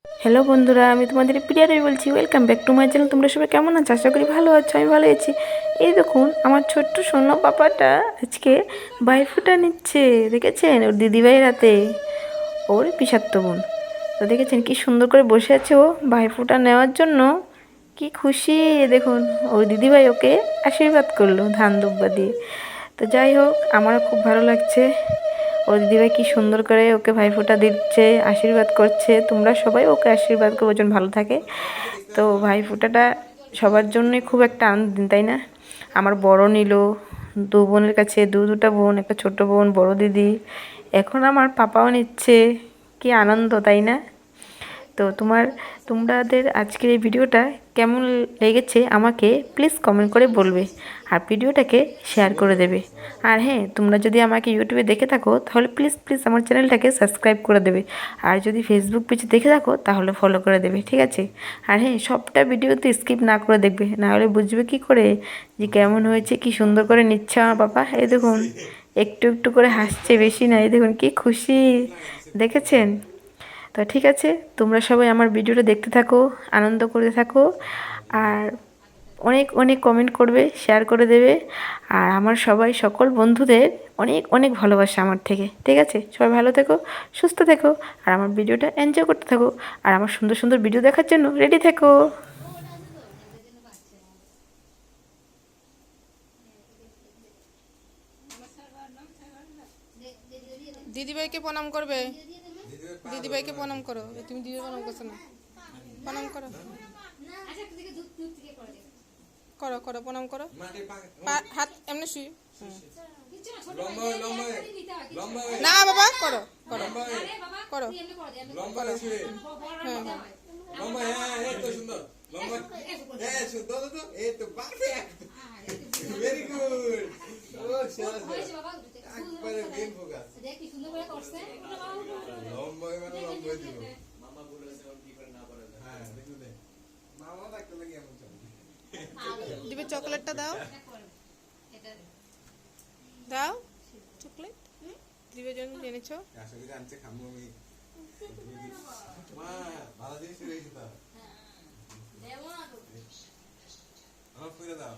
Hello বন্ধুরা, আমি তোমাদের প্রিয়া রবি বলছি। Welcome back to my channel. তোমরা সবাই কেমন আছো? আশা করি ভালো আছো। আমি ভালো আছি। এই দেখুন, আমার ছোট্ট সোনা পাপাটা আজকে ভাইফোঁটা নিচ্ছে। দেখেছেন? ওর দিদিভাইয়ের হাতে, ওর পিসাত্তো বোন। তো দেখেছেন কি সুন্দর করে বসে আছে ও ভাইফোঁটা নেওয়ার জন্য। কি খুশি! দেখুন, ওর দিদিভাই ওকে আশীর্বাদ করলো ধান দুব্বা দিয়ে। তো যাই হোক, আমারও খুব ভালো লাগছে। ও দিদিভাই কি সুন্দর করে ওকে ভাইফোঁটা দিচ্ছে, আশীর্বাদ করছে। তোমরা সবাই ওকে আশীর্বাদ করো যেন ভালো থাকে। তো ভাইফোঁটাটা সবার জন্যই খুব একটা আনন্দ দিন, তাই না? আমার বড় নিল, দু বোনের কাছে দুটা বোন, একটা ছোট বোন, বড় দিদি, এখন আমার পাপাও নিচ্ছে। কি আনন্দ, তাই না? তো তোমাদের আজকের এই ভিডিওটা কেমন লেগেছে আমাকে প্লিজ কমেন্ট করে বলবে, আর ভিডিওটাকে শেয়ার করে দেবে। আর হ্যাঁ, তোমরা যদি আমাকে ইউটিউবে দেখে থাকো তাহলে প্লিজ প্লিজ আমার চ্যানেলটাকে সাবস্ক্রাইব করে দেবে। আর যদি ফেসবুক পেজে দেখে থাকো তাহলে ফলো করে দেবে, ঠিক আছে? আর হ্যাঁ, সবটা ভিডিওতে স্কিপ না করে দেখবে, না হলে বুঝবে কী করে যে কেমন হয়েছে। কি সুন্দর করে নিচ্ছে আমার বাবা। এই দেখুন, একটু একটু করে হাসছে, বেশি না। এই দেখুন কি খুশি, দেখেছেন? তো ঠিক আছে, তোমরা সবাই আমার ভিডিওটা দেখতে থাকো, আনন্দ করতে থাকো, আর অনেক অনেক কমেন্ট করবে, শেয়ার করে দেবে। আর আমার সবাই সকল বন্ধুদের অনেক অনেক ভালোবাসা আমার থেকে, ঠিক আছে? সবাই ভালো থেকো, সুস্থ থেকো, আর আমার ভিডিওটা এনজয় করতে থাকো। আর আমার সুন্দর সুন্দর ভিডিও দেখার জন্য রেডি থেকো। দিদিভাইকে প্রণাম করবে। দিদিভাইকে প্রণাম করো। তুমি দিদি প্রণাম করছো না? প্রণাম করো, করো করো, প্রণাম করো। হাত এমনি শুই। না বাবা, করো করো করো। হ্যাঁ দিবে, চকলেটটা দাও, দাও চকলেট। দিবে জন্য জেনেছো। ভালো জিনিস রয়েছে তো। আমার ফিরে দাও।